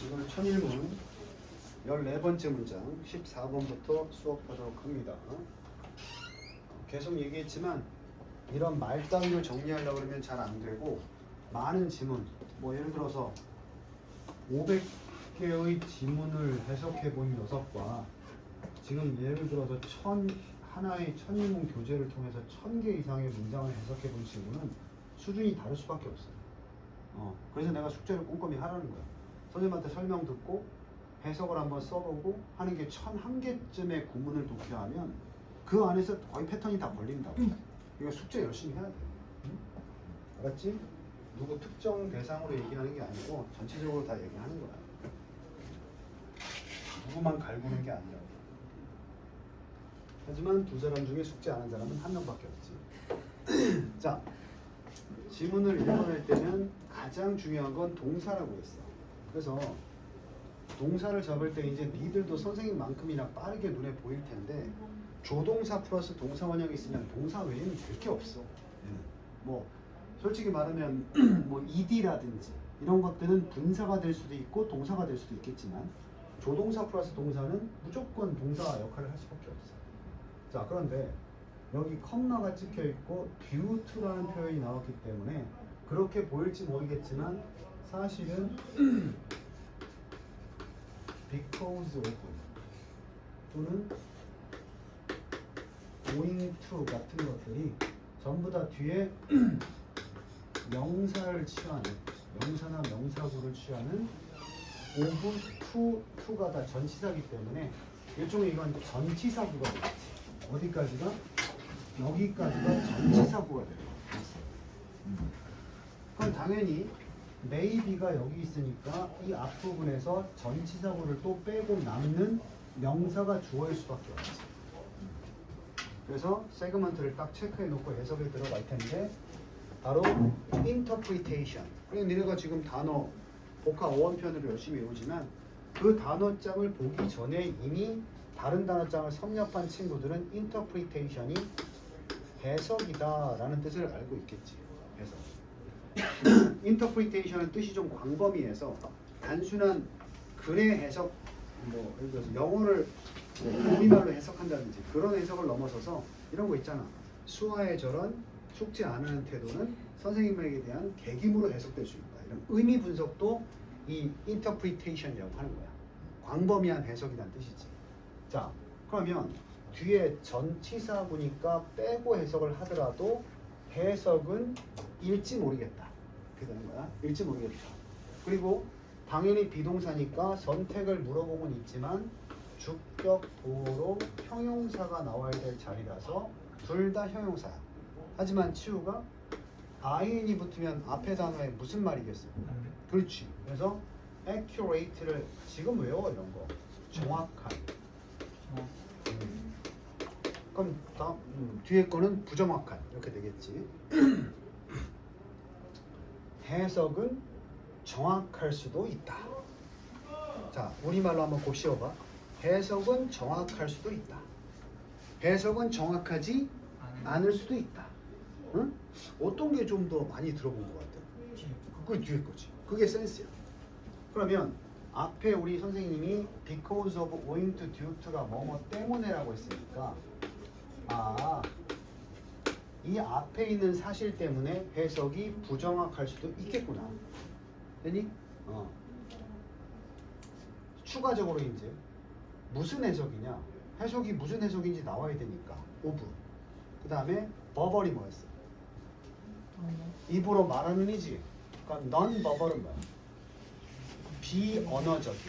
이걸 천일문 14번째 문장 14번부터 수업하도록 합니다. 계속 얘기했지만 이런 말따위를 정리하려고 그러면 잘 안 되고 많은 지문, 뭐 예를 들어서 500개의 지문을 해석해 본 녀석과 지금 예를 들어서 하나의 천일문 교재를 통해서 1000개 이상의 문장을 해석해 본 친구는 수준이 다를 수밖에 없어요. 그래서 내가 숙제를 꼼꼼히 하라는 거야. 선생님한테 설명 듣고 해석을 한번 써보고 하는 게 1001개쯤의 구문을 독해하면 그 안에서 거의 패턴이 다 걸린다고. 이거 숙제 열심히 해야 돼. 알았지? 누구 특정 대상으로 얘기하는 게 아니고 전체적으로 다 얘기하는 거야. 누구만 갈구는 게 아니라고. 하지만 두 사람 중에 숙제 안 한 사람은 한 명밖에 없지. 자, 지문을 읽어낼 때는 가장 중요한 건 동사라고 했어. 그래서 동사를 잡을 때 이제 니들도 선생님만큼이나 빠르게 눈에 보일 텐데 조동사 플러스 동사 원형이 있으면 동사 외에는 될 게 없어. 뭐 솔직히 말하면 뭐 ed라든지 이런 것들은 분사가 될 수도 있고 동사가 될 수도 있겠지만 조동사 플러스 동사는 무조건 동사 역할을 할 수밖에 없어. 자, 그런데 여기 컴마가 찍혀 있고 due to라는 표현이 나왔기 때문에 그렇게 보일지 모르겠지만 사실은 because of 또는 going to 같은 것들이 전부 다 뒤에 명사를 취하는, 명사나 명사구를 취하는 of to가 다 전치사이기 때문에 일종의 이건 전치사구가 되겠지. 어디까지가? 여기까지가 전치사구가 돼요. 그럼 당연히 maybe가 여기 있으니까 이 앞부분에서 전치사구를 또 빼고 남는 명사가 주어일 수밖에 없지. 그래서 세그먼트를 딱 체크해 놓고 해석에 들어갈 텐데 바로 interpretation. 그래 니네가 지금 단어 복화 어원편으로 열심히 외우지만 그 단어장을 보기 전에 이미 다른 단어장을 섭렵한 친구들은 interpretation이 해석이다라는 뜻을 알고 있겠지. 해석. interpretation은 뜻이 좀 광범위해서 단순한 글의 해석, 뭐 예를 들어서 영어를 우리말로 해석한다든지 그런 해석을 넘어서서 이런 거 있잖아. 수아의 저런 숙제 안 하는 태도는 선생님에게 대한 계기으로 해석될 수 있다. 이런 의미 분석도 이 interpretation이라고 하는 거야. 광범위한 해석이란 뜻이지. 자, 그러면 뒤에 전치사구니까 빼고 해석을 하더라도 해석은 일지 모르겠다. 그렇게 되는 거야. 일지 모르겠다. 그리고 당연히 비동사니까 선택을 물어보곤 있지만 주격 보호로 형용사가 나와야 될 자리라서 둘 다 형용사야. 하지만 치우가 ing이 붙으면 앞에 단어에 무슨 말이겠어? 그렇지. 그래서 accurate를 지금 외워 이런 거. 정확한. 그럼 뒤에 거는 부정확한 이렇게 되겠지. 해석은 정확할 수도 있다. 자, 우리말로 한번 곱씹어봐. 해석은 정확할 수도 있다. 해석은 정확하지 않을 수도 있다. 응? 어떤 게 좀 더 많이 들어본 것 같아? 그게 뒤에 거지. 그게 센스야. 그러면 앞에 우리 선생님이 because of, owing to, due to가 뭐뭐 때문에라고 했으니까 이 앞에 있는 사실 때문에 해석이 부정확할 수도 있겠구나. 되니? 추가적으로 이제 무슨 해석이냐? 해석이 무슨 해석인지 나와야 되니까. of. 그 다음에 버벌이 뭐였어? 입으로 말하는 이지. 그러니까 non-버벌은 뭐야? 비언어적인.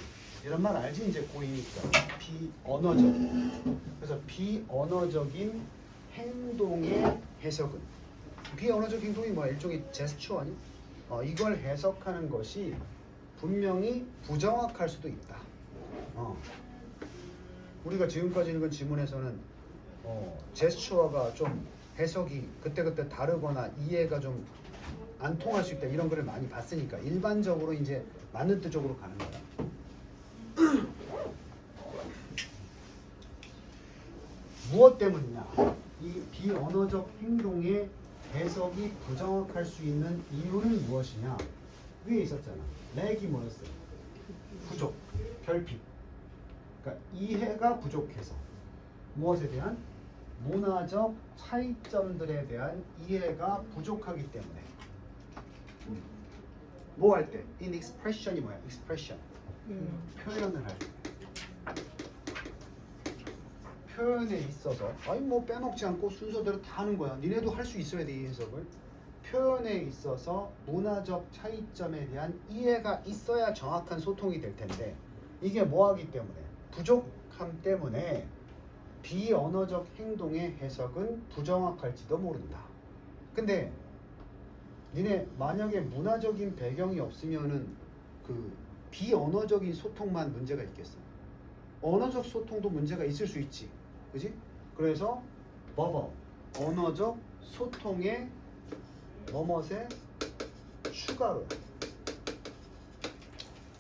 이런 말 알지? 이제 고이니까. 비언어적인. 그래서 비언어적인 행동의 해석은 비언어적 행동이 뭐야? 일종의 제스처 아니? 이걸 해석하는 것이 분명히 부정확할 수도 있다. 우리가 지금까지 읽은 지문에서는 제스처가 좀 해석이 그때그때 다르거나 이해가 좀 안 통할 수 있다 이런 거를 많이 봤으니까 일반적으로 이제 맞는 뜻적으로 가는 거야. 무엇 때문이냐? 이 비언어적 행동의 해석이 부정확할 수 있는 이유는 무엇이냐? 위에 있었잖아. 렉이 뭐였어? 부족, 결핍. 그러니까 이해가 부족해서 무엇에 대한 문화적 차이점들에 대한 이해가 부족하기 때문에 뭐 할 때? in expression이 뭐야? expression. 표현을 할 때. 표현에 있어서 아니 뭐 빼먹지 않고 순서대로 다 하는 거야. 니네도 할 수 있어야 돼 이 해석을. 표현에 있어서 문화적 차이점에 대한 이해가 있어야 정확한 소통이 될 텐데 이게 뭐하기 때문에 부족함 때문에 비언어적 행동의 해석은 부정확할지도 모른다. 근데 니네 만약에 문화적인 배경이 없으면은 그 비언어적인 소통만 문제가 있겠어? 언어적 소통도 문제가 있을 수 있지, 그지? 그래서 언어적 소통에 뭐뭇에 추가로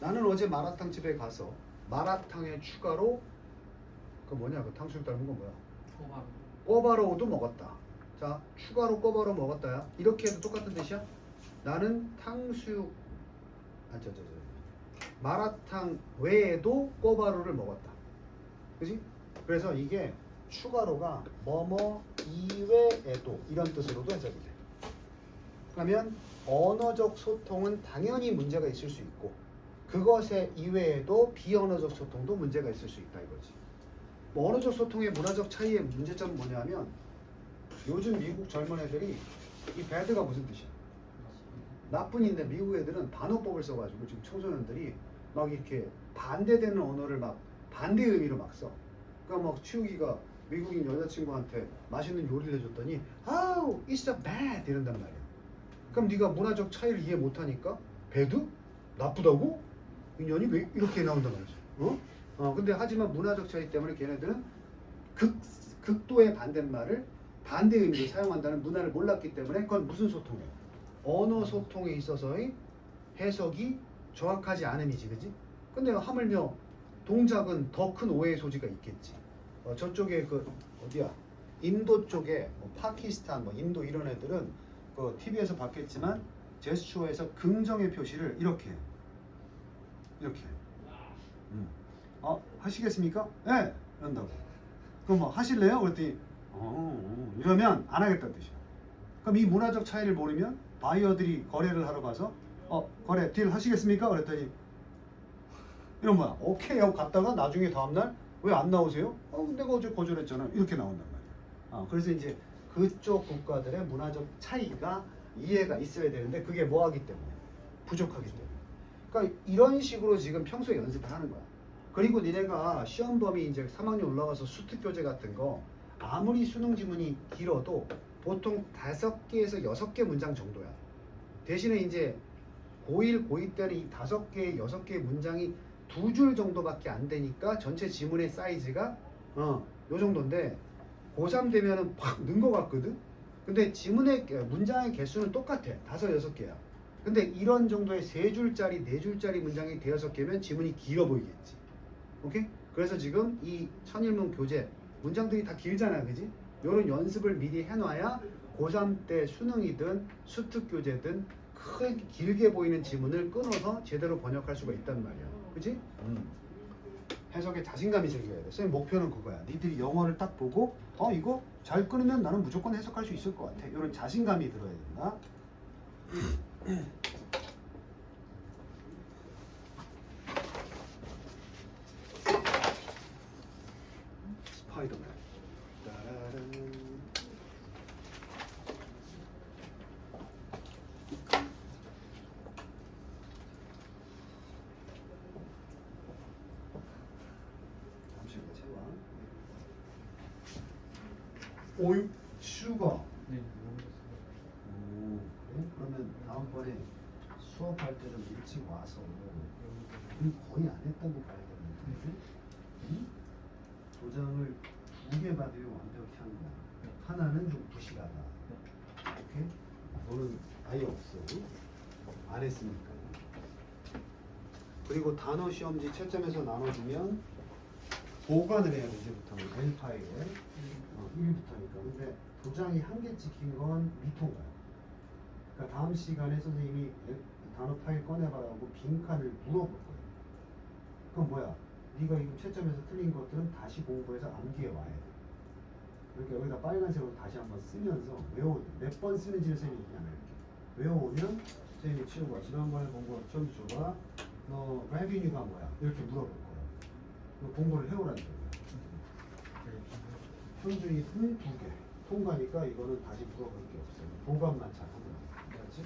나는 어제 마라탕 집에 가서 마라탕에 추가로 그 뭐냐 그 탕수육 닮은 거 뭐야? 꼬바로우도 먹었다. 자 추가로 꼬바로우 먹었다야. 이렇게 해도 똑같은 뜻이야? 나는 탕수육 마라탕 외에도 꼬바로우를 먹었다. 그지? 그래서 이게 추가로가 뭐뭐 이외에도 이런 뜻으로도 해석이 돼. 그러면 언어적 소통은 당연히 문제가 있을 수 있고 그것에 이외에도 비언어적 소통도 문제가 있을 수 있다 이거지. 뭐 언어적 소통의 문화적 차이의 문제점은 뭐냐면 요즘 미국 젊은 애들이 이 bad가 무슨 뜻이야? 나쁜인데 미국 애들은 반어법을 써가지고 지금 청소년들이 막 이렇게 반대되는 언어를 막 반대 의미로 막 써. 그러니까 막 치우기가 미국인 여자친구한테 맛있는 요리를 해줬더니 Oh, it's a bad 이런단 말이야. 그럼 네가 문화적 차이를 이해 못하니까 배드? 나쁘다고? 인연이 왜 이렇게 나온단 말이지. 근데 하지만 문화적 차이 때문에 걔네들은 극도의 반대말을 반대 의미로 사용한다는 문화를 몰랐기 때문에 그건 무슨 소통이에요? 언어 소통에 있어서의 해석이 정확하지 않음이지, 그지? 근데 하물며 동작은 더 큰 오해의 소지가 있겠지. 저쪽에 그 어디야? 인도 쪽에 뭐 파키스탄, 뭐 인도 이런 애들은 그 TV에서 봤겠지만 제스처에서 긍정의 표시를 이렇게 하시겠습니까? 네 이런다고. 그럼 뭐 하실래요? 그랬더니 이러면 안 하겠다는 뜻이야. 그럼 이 문화적 차이를 모르면 바이어들이 거래를 하러 가서 거래 딜 하시겠습니까? 그랬더니 이런 거야. 오케이 하고 갔다가 나중에 다음날 왜 안 나오세요? 내가 어제 거절했잖아. 이렇게 나온단 말이야. 그래서 이제 그쪽 국가들의 문화적 차이가 이해가 있어야 되는데 그게 뭐하기 때문에? 부족하기 때문에. 그러니까 이런 식으로 지금 평소에 연습을 하는 거야. 그리고 니네가 시험 범위 이제 3학년 올라가서 수특 교재 같은 거 아무리 수능 지문이 길어도 보통 5개에서 6개 문장 정도야. 대신에 이제 고1, 고2 때는 이 5개, 6개의 문장이 2줄 정도밖에 안 되니까 전체 지문의 사이즈가 요 정도인데 고3 되면은 팍 는 것 같거든? 근데 지문의 문장의 개수는 똑같아. 5, 6개야. 근데 이런 정도의 3줄짜리, 4줄짜리 문장이 5개면 지문이 길어 보이겠지. 오케이? 그래서 지금 이 천일문 교재 문장들이 다 길잖아, 그지? 요런 연습을 미리 해놔야 고3 때 수능이든 수특 교재든 크게 길게 보이는 지문을 끊어서 제대로 번역할 수가 있단 말이야. 그지? 해석에 자신감이 생겨야 돼. 선생님 목표는 그거야. 니들이 영어를 딱 보고 이거 잘 끊으면 나는 무조건 해석할 수 있을 것 같아. 이런 자신감이 들어야 된다. 스파이더맨. 따라란. 잠시만요, 채워. 오유 슈가. 네. 오, 그래? 그러면 다음번에 수업할 때 좀 일찍 와서 거의 안 했다고 봐야겠는데, 응? 도장을 2개 받으면 완벽히 한 거야. 하나는 좀 부실하다. 오케이? 너는 아예 없어. 안 했으니까. 그리고 단어 시험지 채점해서 나눠주면 보관을 해야 돼, 이제부터는. N 파일에. 1부터니까. 근데 도장이 1개 찍힌 건 미통가요. 그러니까 다음 시간에 선생님이 단어 파일 꺼내봐라고 빈칸을 물어볼 거예요. 그럼 뭐야? 네가 이거 채점에서 틀린 것들은 다시 공부해서 암기해 와야 돼. 그러니까 여기다 빨간색으로 다시 한번 쓰면서 몇 번 쓰는지를 선생님이 그냥 이렇게 외워오면 선생님이 치우고 지난번에 본 거 좀 줘봐. 너 레비뉴가 뭐야? 이렇게 물어볼 거야. 너 공부를 해오라는 거야. 평준이는 2개. 통과니까 이거는 다시 물어볼 게 없어요. 보관만 잘하면 알았지?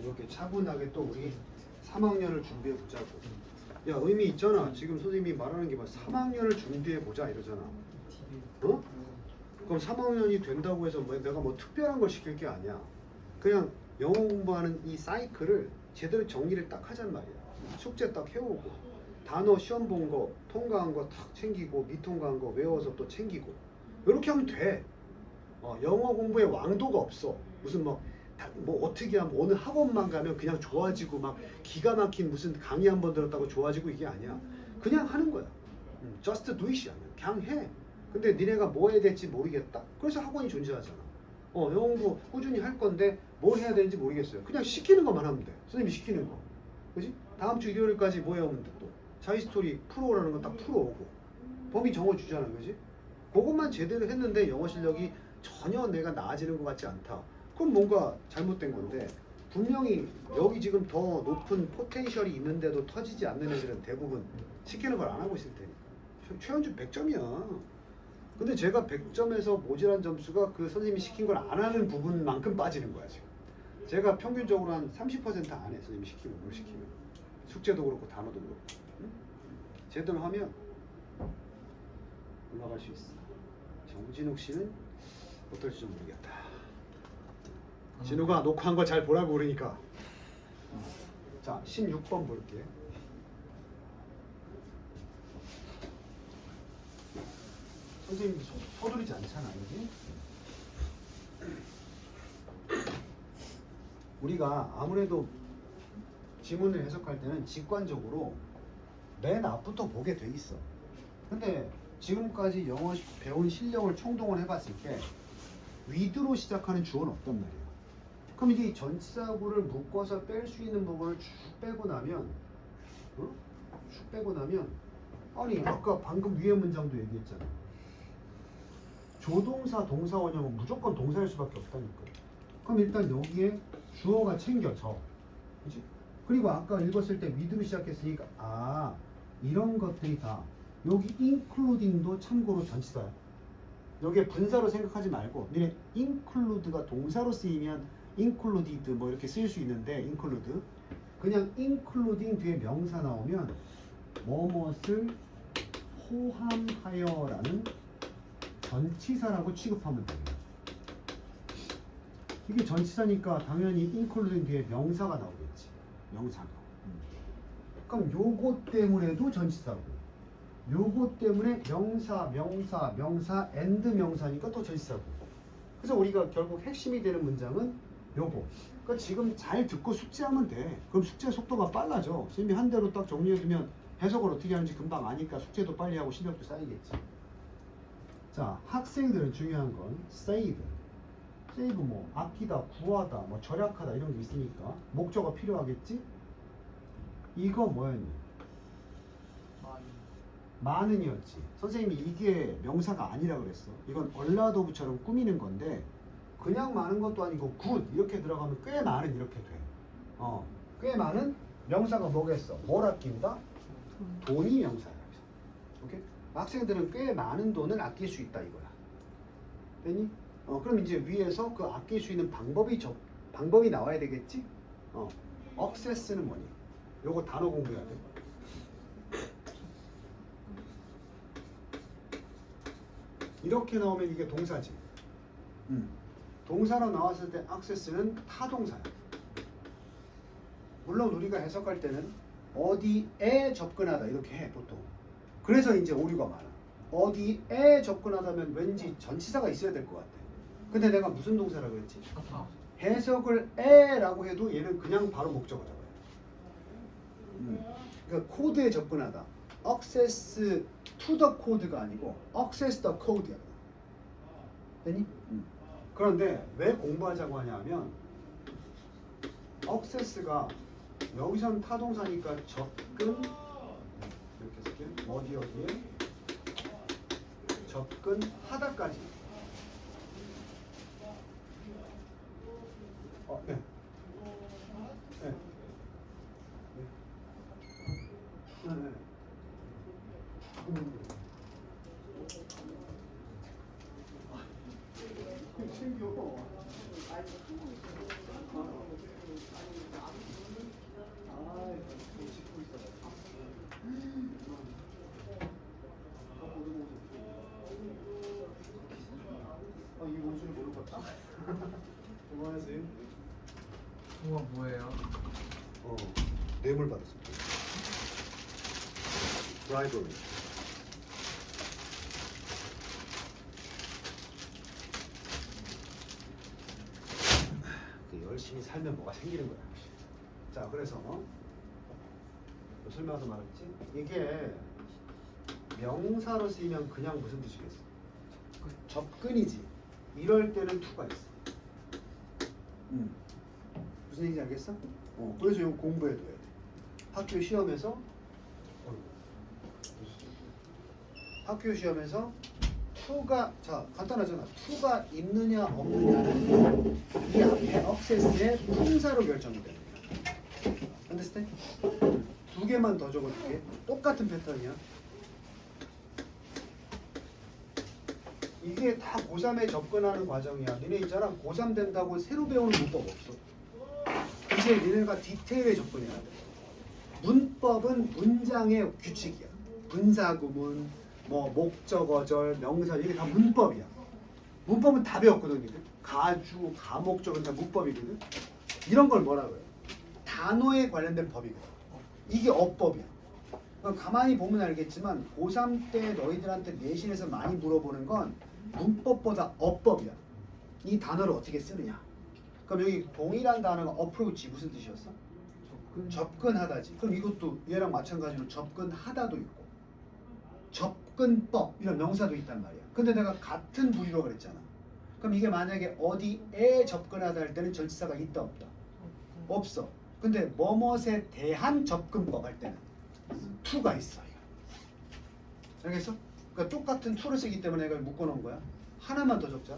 이렇게 차분하게 또 우리 3학년을 준비해 보자고. 야, 의미 있잖아. 지금 선생님이 말하는 게 봐. 3학년을 준비해 보자 이러잖아. 어? 그럼 3학년이 된다고 해서 뭐 내가 뭐 특별한 걸 시킬 게 아니야. 그냥 영어 공부하는 이 사이클을 제대로 정리를 딱 하잔 말이야. 숙제 딱 해오고 단어 시험 본 거 통과한 거 딱 챙기고 미통과한 거 외워서 또 챙기고 이렇게 하면 돼. 영어 공부에 왕도가 없어. 무슨 뭐 어떻게 하면 어느 학원만 가면 그냥 좋아지고 막 기가 막힌 무슨 강의 한 번 들었다고 좋아지고 이게 아니야. 그냥 하는 거야. Just do it이야. 그냥 해. 근데 니네가 뭐 해야 될지 모르겠다. 그래서 학원이 존재하잖아. 영어 공부 꾸준히 할 건데 뭘 해야 되는지 모르겠어요. 그냥 시키는 것만 하면 돼. 선생님이 시키는 거. 그지? 다음 주 일요일까지 뭐 해오면 돼 또. 자이스토리 풀어오라는 거 딱 풀어오고. 범위 정해주잖아. 그지? 그것만 제대로 했는데 영어 실력이 전혀 내가 나아지는 것 같지 않다. 그럼 뭔가 잘못된 건데 분명히 여기 지금 더 높은 포텐셜이 있는데도 터지지 않는 애들은 대부분 시키는 걸 안 하고 있을 테니까. 최현준 100점이야. 근데 제가 100점에서 모자란 점수가 그 선생님이 시킨 걸 안 하는 부분만큼 빠지는 거야 지금. 제가 평균적으로 한 30% 안에 선생님이 시키면 뭘 시키면 숙제도 그렇고 단어도 그렇고 응? 제대로 하면 올라갈 수 있어. 정진욱 씨는 어떨지 좀 모르겠다. 진우가 녹화한 거 잘 보라고 그러니까. 자, 16번 볼게. 선생님 서두르지 않잖아, 여기. 우리가 아무래도 지문을 해석할 때는 직관적으로 맨 앞부터 보게 돼 있어. 근데 지금까지 영어 배운 실력을 총동원 해봤을 때 with로 시작하는 주어는 없단 말이야. 그럼 이제 이 전치사구를 묶어서 뺄 수 있는 부분을 쭉 빼고 나면 쭉 빼고 나면 아니 아까 방금 위에 문장도 얘기했잖아. 조동사 동사 원형은 무조건 동사일 수밖에 없다니까. 그럼 일단 여기에 주어가 챙겨져. 그치? 그리고 아까 읽었을 때 with로 시작했으니까 이런 것들이 다 여기 including도 참고로 전치사야. 여기에 분사로 생각하지 말고 니네 include가 동사로 쓰이면 included 뭐 이렇게 쓰일 수 있는데 include 그냥 including 뒤에 명사 나오면 뭐뭇을 포함하여라는 전치사라고 취급하면 돼요. 이게 전치사니까 당연히 including 뒤에 명사가 나오겠지. 명사가. 그럼 요거 때문에도 전치사고 요거 때문에 명사 and 명사니까 또 전치사고. 그래서 우리가 결국 핵심이 되는 문장은 요거. 그러니까 지금 잘 듣고 숙제하면 돼. 그럼 숙제 속도가 빨라져. 선생님이 한 대로 딱 정리해두면 해석을 어떻게 하는지 금방 아니까 숙제도 빨리 하고 실력도 쌓이겠지. 자, 학생들은 중요한 건 save 뭐 아끼다, 구하다, 뭐 절약하다 이런 게 있으니까 목적어 필요하겠지? 이거 뭐였니? 많은이었지. 선생님이 이게 명사가 아니라 그랬어. 이건 얼라도브처럼 꾸미는 건데 그냥 많은 것도 아니고 굿 이렇게 들어가면 꽤 많은 이렇게 돼. 꽤 많은 명사가 뭐겠어? 뭘 아낀다? 돈이 명사야. 오케이? 학생들은 꽤 많은 돈을 아낄 수 있다 이거야. 됐니? 그럼 이제 위에서 그 아낄 수 있는 방법이 나와야 되겠지? access는 뭐니? 요거 단어 공부해야 돼. 이렇게 나오면 이게 동사지. 동사로 나왔을 때 access는 타동사야. 물론 우리가 해석할 때는 어디에 접근하다 이렇게 해 보통. 그래서 이제 오류가 많아. 어디에 접근하다면 왠지 전치사가 있어야 될 것 같아. 근데 내가 무슨 동사라고 했지? 해석을 에라고 해도 얘는 그냥 바로 목적어 잡아요. 그러니까 코드에 접근하다. access to the code가 아니고 access the code야. 됐니? 그런데 왜 공부하자고 하냐면 access가 여기선 타동사니까 접근 이렇게 쓸게요. 어디에 접근하다까지. 네. 네. 네. 네. 챙겨. 짚고 있어. 이 원수를 모르고 갔다. 그만하세요. 우와 뭐예요? 뇌물 받았습니다. 브라이버리. 열심히 살면 뭐가 생기는 거야. 자, 그래서 설명해서 말했지. 이게 명사로 쓰이면 그냥 무슨 뜻이겠어? 접근이지. 이럴 때는 to가 있어. 무슨 얘기인지 알겠어? 그래서 이거 공부해둬야 돼. 학교 시험에서 to가, 자 간단하잖아. to가 있느냐 없느냐는 이 앞에 억세스의 품사로 결정이 됩니다. understand? 두 개만 더 적어줄게. 똑같은 패턴이야. 이게 다 고3에 접근하는 과정이야. 니네 있잖아. 고3 된다고 새로 배우는 문법 없어. 이제 니네가 디테일에 접근해야 돼. 문법은 문장의 규칙이야. 분사구문, 뭐 목적어절, 명사 이게 다 문법이야. 문법은 다 배웠거든. 니들. 가주, 가목적은 다 문법이거든. 이런 걸 뭐라고 해요? 단어에 관련된 법이거든. 이게 어법이야. 가만히 보면 알겠지만 고3 때 너희들한테 내신에서 많이 물어보는 건 문법보다 어법이야. 이 단어를 어떻게 쓰느냐. 그럼 여기 동일한 단어가 approach 무슨 뜻이었어? 접근하다지. 그럼 이것도 얘랑 마찬가지로 접근하다도 있고 접근법 이런 명사도 있단 말이야. 근데 내가 같은 부류로 그랬잖아. 그럼 이게 만약에 어디에 접근하다 할 때는 전치사가 있다 없다? 없어. 근데 뭐뭇에 대한 접근법 할 때는 to가 있어요. 알겠어? 그러니까 똑같은 to를 쓰기 때문에 내가 묶어놓은 거야. 하나만 더 적자.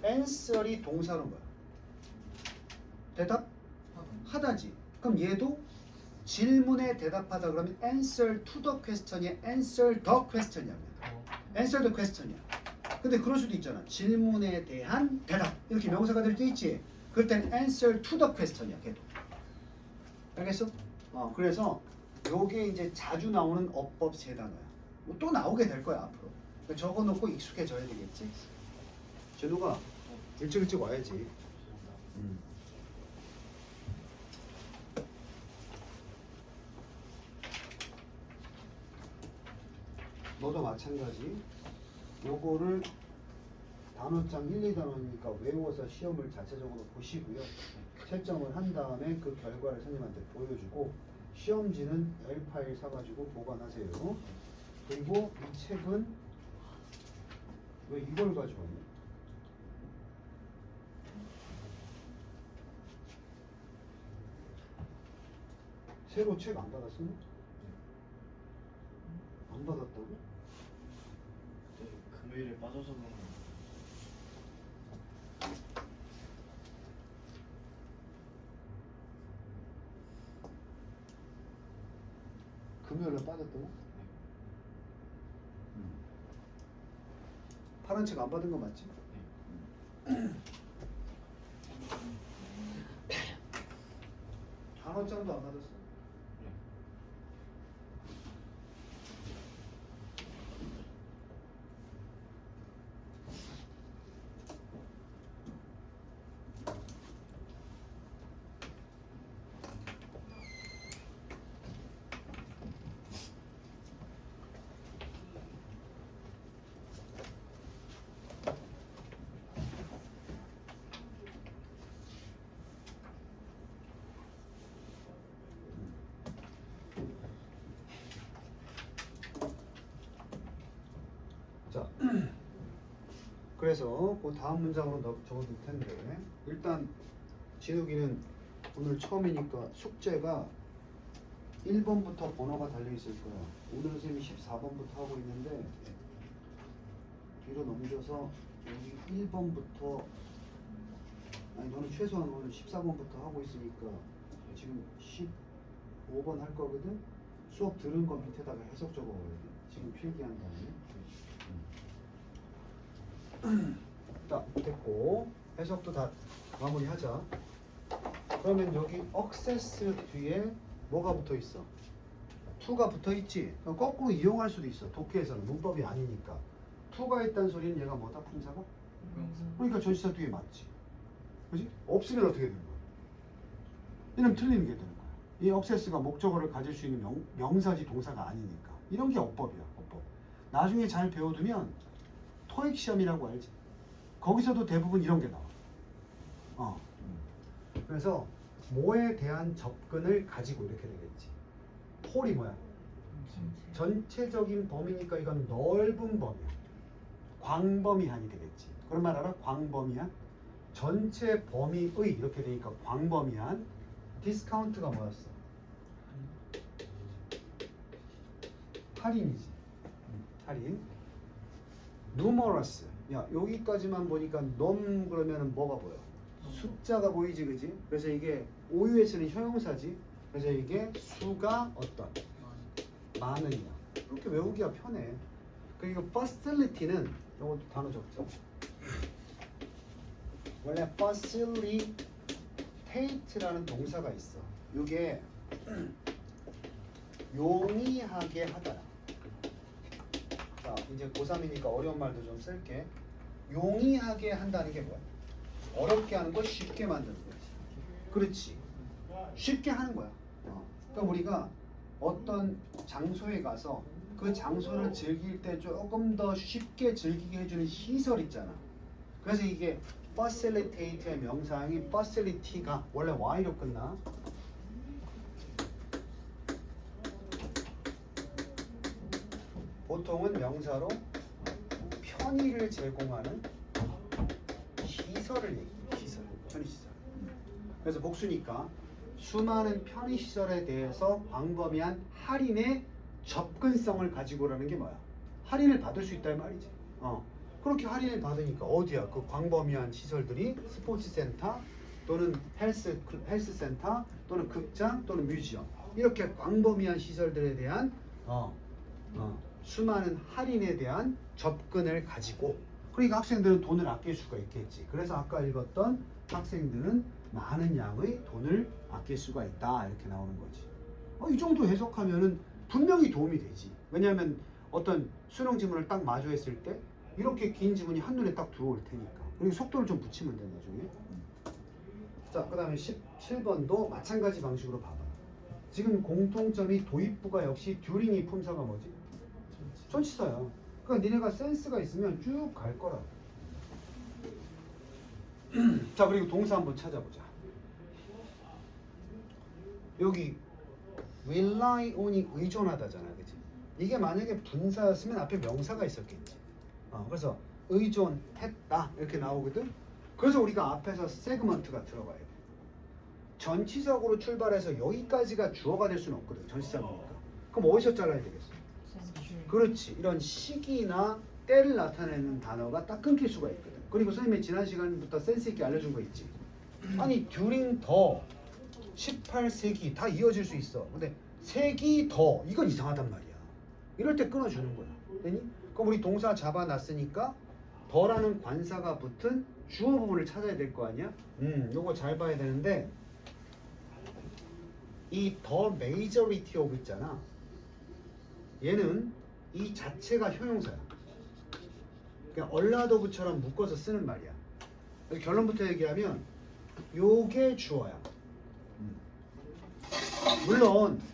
answer이 동사로 뭐야? 대답? 하다지. 그럼 얘도 질문에 대답하다 그러면 answer to the question이 answer the question이야. answer the question이야. 근데 그럴 수도 있잖아. 질문에 대한 대답. 이렇게 명사가 될 수 있지. 그럴 땐 answer to the question이야. 걔도. 알겠어? 그래서 요게 이제 자주 나오는 어법 세 단어야. 뭐 또 나오게 될 거야 앞으로. 그러니까 적어놓고 익숙해져야 되겠지. 진우가 일찍 와야지. 너도 마찬가지. 요거를 단어장 1, 2단원이니까 외워서 시험을 자체적으로 보시고요. 채점을 한 다음에 그 결과를 선생님한테 보여주고 시험지는 L 파일 사가지고 보관하세요. 그리고 이 책은 왜 이걸 가져왔냐? 새로 책 안 받았어? 안 받았다고? 금요일에 빠져서 그런 거. 금요일에 빠졌다고? 파란 책 안 받은 거 맞지? 단어장도 안 받았어? 자, 그래서 그 다음 문장으로 적어둘 텐데 일단 진욱이는 오늘 처음이니까 숙제가 1번부터 번호가 달려있을 거야. 오늘 선생님이 14번부터 하고 있는데 뒤로 넘겨서 여기 1번부터 아니 너는 최소한 오늘 14번부터 하고 있으니까 지금 15번 할 거거든. 수업 들은 거 밑에다가 해석 적어와야 돼. 지금 필기한 다음에 딱 됐고 해석도 다 마무리하자. 그러면 여기 액세스 뒤에 뭐가 붙어 있어? to가 붙어 있지. 그럼 거꾸로 이용할 수도 있어. 독해에서는 문법이 아니니까. to가 있다는 소리는 얘가 뭐다? 품사가? 그러니까 전치사 뒤에 맞지. 그지? 없으면 어떻게 되는 거야? 이러면 틀리는 게 되는 거야. 이 액세스가 목적어를 가질 수 있는 명사지 동사가 아니니까. 이런 게 어법이야. 어법. 나중에 잘 배워두면 토익 시험이라고 알지? 거기서도 대부분 이런 게 나와. 그래서 뭐에 대한 접근을 가지고 이렇게 되겠지. 홀이 뭐야? 전체적인 범위니까 이건 넓은 범위야. 광범위한이 되겠지. 그런 말 알아? 광범위한? 전체 범위의 이렇게 되니까 광범위한. 디스카운트가 뭐였어? 할인이지. 할인. numerous. 야 여기까지만 보니까 넘 그러면은 뭐가 보여? 숫자가 보이지, 그지? 그래서 이게 OUS는 형용사지. 그래서 이게 수가 어떤? 많으냐. 이렇게 외우기가 편해. 그리고 facility는 이것도 단어 적자. 원래 facilitate라는 동사가 있어. 이게 용이하게 하다. 자, 이제 고3이니까 어려운 말도 좀 쓸게. 용이하게 한다는 게 뭐야? 어렵게 하는 걸 쉽게 만드는 거지. 그렇지. 쉽게 하는 거야. 그러니까 우리가 어떤 장소에 가서 그 장소를 즐길 때 조금 더 쉽게 즐기게 해주는 시설 있잖아. 그래서 이게 facilitate의 명사형이 facility가 원래 y로 끝나. 보통은 명사로 편의를 제공하는 시설을 얘기해. 시설, 편의시설. 그래서 복수니까 수많은 편의시설에 대해서 광범위한 할인의 접근성을 가지고라는 게 뭐야? 할인을 받을 수 있다는 말이지. 그렇게 할인을 받으니까 어디야? 그 광범위한 시설들이 스포츠센터 또는 헬스센터 또는 극장 또는 뮤지엄, 이렇게 광범위한 시설들에 대한 수많은 할인에 대한 접근을 가지고, 그러니까 학생들은 돈을 아낄 수가 있겠지. 그래서 아까 읽었던 학생들은 많은 양의 돈을 아낄 수가 있다, 이렇게 나오는 거지. 이 정도 해석하면은 분명히 도움이 되지. 왜냐하면 어떤 수능 지문을 딱 마주했을 때 이렇게 긴 지문이 한눈에 딱 들어올 테니까. 그리고 속도를 좀 붙이면 돼, 나중에. 자, 그 다음에 17번도 마찬가지 방식으로 봐봐. 지금 공통점이 도입부가 역시 듀링이 품사가 뭐지? 전치사야. 그러니까 니네가 센스가 있으면 쭉 갈 거라. 자, 그리고 동사 한번 찾아보자. 여기 rely on이 의존하다잖아, 그치? 이게 만약에 분사였으면 앞에 명사가 있었겠지. 그래서 의존했다 이렇게 나오거든. 그래서 우리가 앞에서 세그먼트가 들어가야 돼. 전치사구로 출발해서 여기까지가 주어가 될 수는 없거든, 전치사구니까. 그럼 어디서 잘라야 되겠어? 그렇지. 이런 시기나 때를 나타내는 단어가 딱 끊길 수가 있거든. 그리고 선생님이 지난 시간부터 센스 있게 알려준 거 있지. 아니 during the 18세기 다 이어질 수 있어. 근데 세기 더 이건 이상하단 말이야. 이럴 때 끊어주는 거야. 되니? 그럼 우리 동사 잡아놨으니까 더라는 관사가 붙은 주어 부분을 찾아야 될 거 아니야? 요거 잘 봐야 되는데, 이 the majority of 있잖아. 얘는 이 자체가 효용사야. 그냥 얼라도 부처럼 묶어서 쓰는 말이야. 그래서 결론부터 얘기하면 요게 주어야.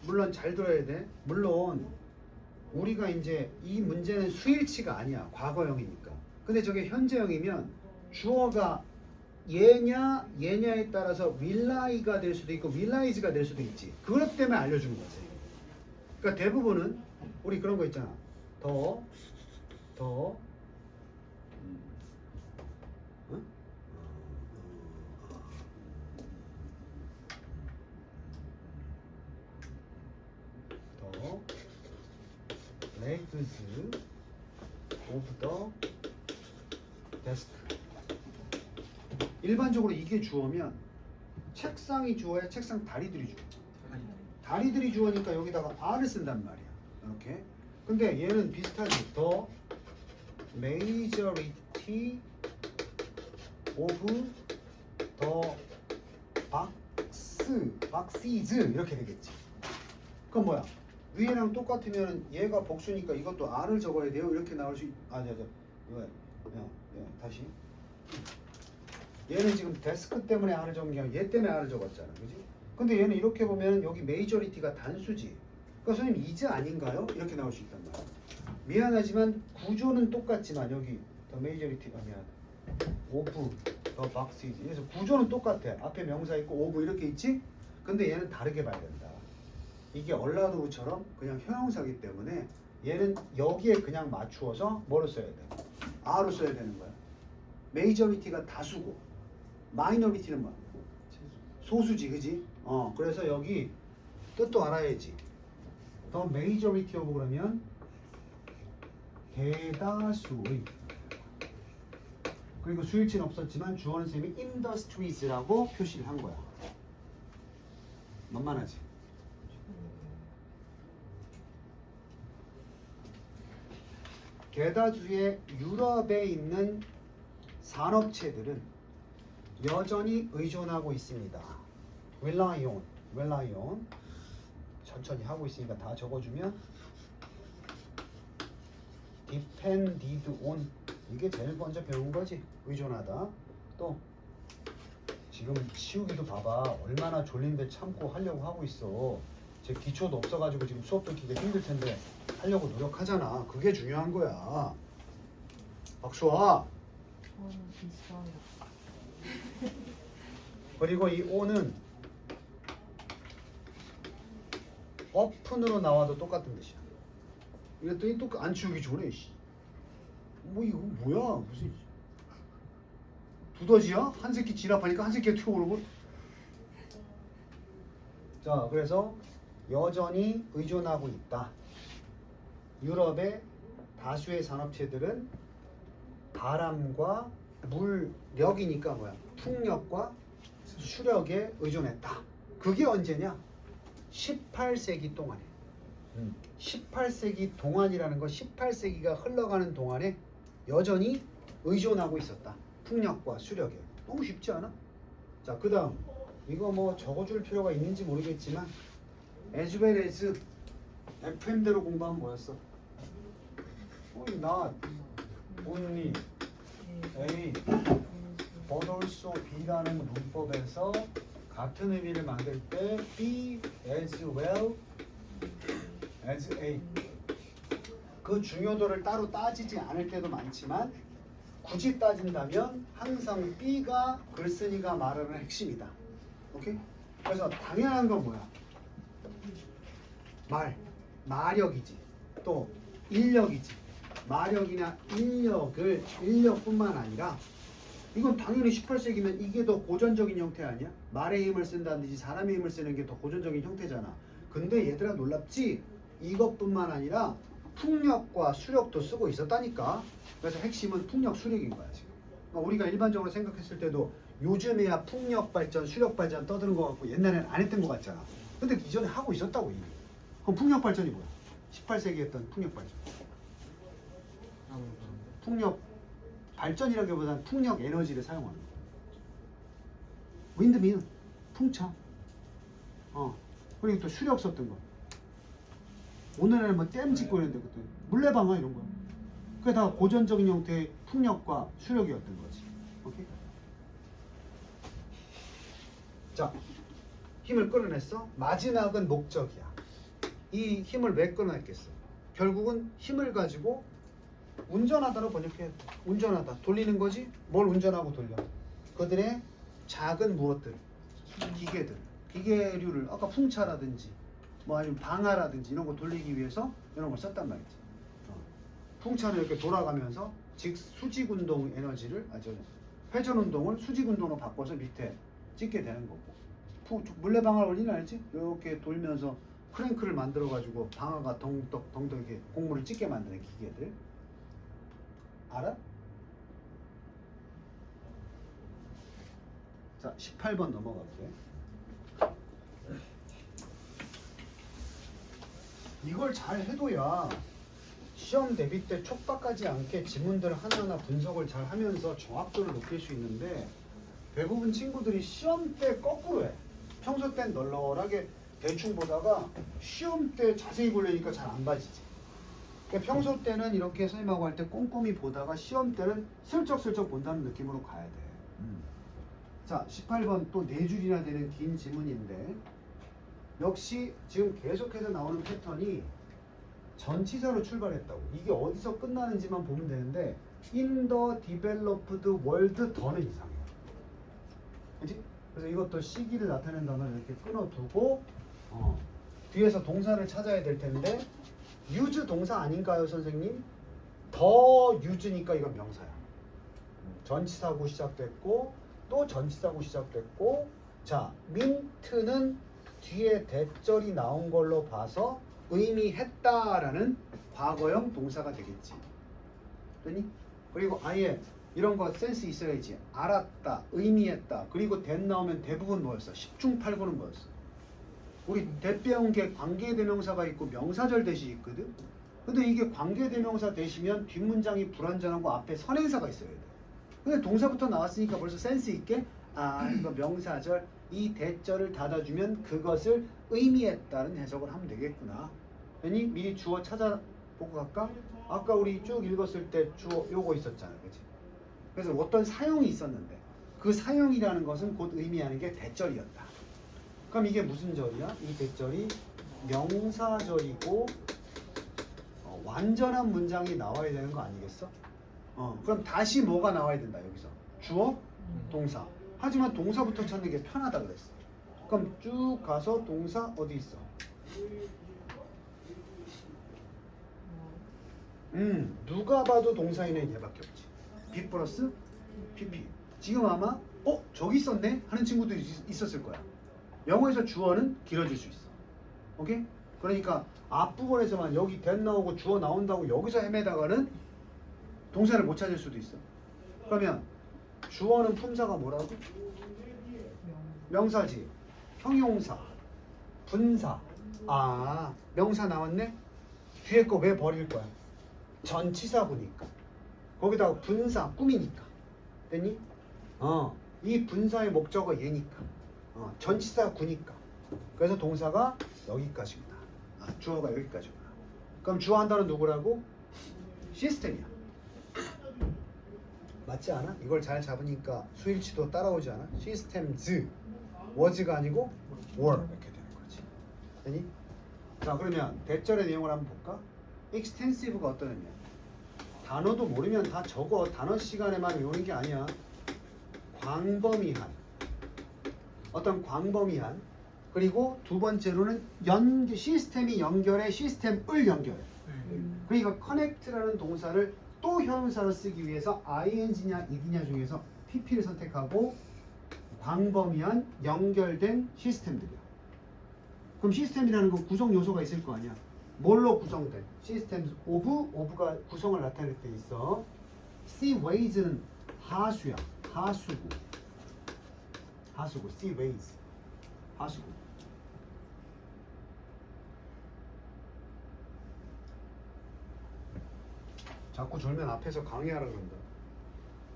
물론 잘 들어야 돼. 물론 우리가 이제 이 문제는 수일치가 아니야. 과거형이니까. 근데 저게 현재형이면 주어가 얘냐에 따라서 rely가 될 수도 있고 realize가 될 수도 있지. 그것 때문에 알려준 거지. 그러니까 대부분은 우리 그런 거 있잖아. 더 legs of the desk. 일반적으로 이게 주어면 책상이 주어야 책상 다리들이 주어. 다리들이 주어니까 여기다가 R을 쓴단 말이야. 이렇게. 근데 얘는 비슷하지. The majority of the boxes 이렇게 되겠지. 그럼 뭐야? 위에랑 똑같으면 얘가 복수니까 이것도 R을 적어야 돼요. 이렇게 나올 수 이거 다시. 얘는 지금 데스크 때문에 R을 적은 게 아니라 얘 때문에 R을 적었잖아. 그지? 근데 얘는 이렇게 보면 여기 메이저리티가 단수지. 그러니까 선생님 이즈 아닌가요? 이렇게 나올 수 있단 말이야. 미안하지만 구조는 똑같지만 여기 더 메이저리티가 미안. 오브 더 박스이지. 그래서 구조는 똑같아. 앞에 명사 있고 오브 이렇게 있지? 근데 얘는 다르게 봐야 된다. 이게 얼라도우처럼 그냥 형용사기 때문에 얘는 여기에 그냥 맞추어서 뭐로 써야 돼? R로 써야 되는 거야. 메이저리티가 다수고 마이너리티는 뭐야? 소수지, 그지? 그래서 여기 뜻도 알아야지. 더 메이저리티 오브 그러면 대다수의. 그리고 수일치는 없었지만 주어는 쌤이 industриes라고 표시를 한 거야. 만만하지? 대다수의 유럽에 있는 산업체들은 여전히 의존하고 있습니다. rely on. 천천히 하고 있으니까 다 적어주면 depended on. 이게 제일 먼저 배운 거지. 의존하다. 또 지금 치우기도 봐봐. 얼마나 졸린데 참고 하려고 하고 있어. 제 기초도 없어가지고 지금 수업 듣기가 힘들 텐데 하려고 노력하잖아. 그게 중요한 거야. 박수아. 그리고 이 O는 open으로 나와도 똑같은 뜻이야. 이랬더니 또 안 치우기 전에 뭐 이거 뭐야? 무슨 두더지야? 한 새끼 진압하니까 한 새끼가 튀어오르고. 자, 그래서 여전히 의존하고 있다. 유럽의 다수의 산업체들은 바람과 물력이니까 뭐야? 풍력과 수력에 의존했다. 그게 언제냐? 18세기 동안에. 18세기 동안이라는 건 18세기가 흘러가는 동안에 여전히 의존하고 있었다. 풍력과 수력에. 너무 쉽지 않아? 자, 그 다음 이거 뭐 적어줄 필요가 있는지 모르겠지만 as well as FM대로 공부하면 뭐였어? not only A but also B라는 문법에서 같은 의미를 만들 때 B as well as A. 그 중요도를 따로 따지지 않을 때도 많지만 굳이 따진다면 항상 B가 글쓴이가 말하는 핵심이다. 오케이? 그래서 당연한 건 뭐야? 마력이지. 또 인력이지. 마력이나 인력뿐만 아니라 이건 당연히 18세기면 이게 더 고전적인 형태 아니야? 말의 힘을 쓴다든지 사람의 힘을 쓰는 게 더 고전적인 형태잖아. 근데 얘들아 놀랍지? 이것뿐만 아니라 풍력과 수력도 쓰고 있었다니까. 그래서 핵심은 풍력 수력인 거야 지금. 그러니까 우리가 일반적으로 생각했을 때도 요즘에야 풍력 발전, 수력 발전 떠드는 것 같고 옛날에는 안 했던 것 같잖아. 근데 이전에 하고 있었다고 이미. 그럼 풍력 발전이 뭐야? 18세기에 했던 풍력 발전. 풍력 발전이라기보다는 풍력 에너지를 사용하는 거야. 윈드밀, 풍차. 그리고 또 수력 썼던 거. 오늘은 뭐 댐 짓고 있는데 그때 물레방아 이런 거야. 그게 다 고전적인 형태의 풍력과 수력이었던 거지. 오케이? 자, 힘을 끌어냈어. 마지막은 목적이야. 이 힘을 왜 끌어냈겠어? 결국은 힘을 가지고 운전하다로 번역해야 돼. 운전하다. 돌리는 거지? 뭘 운전하고 돌려? 그들의 작은 무엇들, 기계들, 기계류를 아까 풍차라든지 뭐 아니면 방아라든지 이런 거 돌리기 위해서 이런 걸 썼단 말이지. 풍차는 이렇게 돌아가면서 즉 수직 운동 에너지를 회전 운동을 수직 운동으로 바꿔서 밑에 찍게 되는 거고. 물레방아를 올리는 알지? 이렇게 돌면서 크랭크를 만들어 가지고 방아가 덩덕 이렇게 곡물을 찢게 만드는 기계들 알아? 자 18번 넘어갈게. 이걸 잘 해둬야 시험 대비 때 촉박하지 않게 지문들 하나하나 분석을 잘 하면서 정확도를 높일 수 있는데 대부분 친구들이 시험 때 거꾸로 해. 평소 땐 널널하게 대충 보다가 시험 때 자세히 보려니까 잘 안 봐지지. 그러니까 평소 때는 이렇게 선생님하고 할 때 꼼꼼히 보다가 시험 때는 슬쩍슬쩍 본다는 느낌으로 가야 돼. 자 18번 또 4줄이나 되는 긴 지문인데 역시 지금 계속해서 나오는 패턴이 전치사로 출발했다고. 이게 어디서 끝나는지만 보면 되는데 in the developed world 더는 이상해. 그렇지? 그래서 이것도 시기를 나타내는 단어를 이렇게 끊어두고 뒤에서 동사를 찾아야 될 텐데 use 동사 아닌가요 선생님? 더 use니까 이건 명사야. 전치사고 시작됐고 또 전치사고 시작됐고 자 민트는 뒤에 대절이 나온 걸로 봐서 의미했다라는 과거형 동사가 되겠지. 되니? 그리고 아예 이런 거 센스 있어야지. 알았다, 의미했다. 그리고 대 나오면 대부분 뭐였어? 10중 8구는 뭐였어? 우리 대 배운 게 관계대명사가 있고 명사절 대시 있거든. 근데 이게 관계대명사 대시면 뒷문장이 불완전하고 앞에 선행사가 있어야 돼. 근데 동사부터 나왔으니까 벌써 센스 있게 이거 명사절 이 대절을 닫아주면 그것을 의미했다는 해석을 하면 되겠구나. 괜히 미리 주어 찾아보고 갈까? 아까 우리 쭉 읽었을 때 주어 요거 있었잖아, 그치? 그래서 어떤 사용이 있었는데 그 사용이라는 것은 곧 의미하는 게 대절이었다. 그럼 이게 무슨 절이야? 이 대절이 명사절이고 완전한 문장이 나와야 되는 거 아니겠어? 그럼 다시 뭐가 나와야 된다 여기서? 주어, 동사. 하지만 동사부터 찾는 게 편하다 그랬어. 그럼 쭉 가서 동사 어디 있어? 누가 봐도 동사에는 얘밖에 없지. be 플러스 pp. 지금 아마 저기 있었네 하는 친구도 있었을 거야. 영어에서 주어는 길어질 수 있어. 오케이? 그러니까 앞부분에서만 여기 that 나오고 주어 나온다고 여기서 헤매다가는 동사를 못 찾을 수도 있어. 그러면 주어는 품사가 뭐라고? 명사지. 형용사, 분사. 명사 나왔네? 뒤에 거 왜 버릴 거야? 전치사구니까. 거기다가 분사, 꾸미니까. 됐니? 이 분사의 목적어 얘니까. 전치사구니까. 그래서 동사가 여기까지구나. 주어가 여기까지구나. 그럼 주어 한다는 누구라고? 시스템이야. 맞지 않아? 이걸 잘 잡으니까 수일치도 따라오지 않아? 시스템즈. was가 아니고 were 이렇게 되는 거지. 됐니? 자 그러면 대절의 내용을 한번 볼까? extensive가 어떤 의미야? 단어도 모르면 다 적어. 단어 시간에만 외우는 게 아니야. 광범위한. 어떤 광범위한. 그리고 두 번째로는 시스템이 연결해 시스템을 연결해. 그러니까 connect라는 동사를 또 형용사로 쓰기 위해서 ing냐 ed냐 중에서 pp를 선택하고 광범위한 연결된 시스템들이야. 그럼 시스템이라는 건 구성 요소가 있을 거 아니야. 뭘로 구성된? 시스템 오브가 구성을 나타낼 때 있어. seaways는 하수야. 하수구. seaways. 하수구. 자꾸 졸면 앞에서 강의하라 그런다.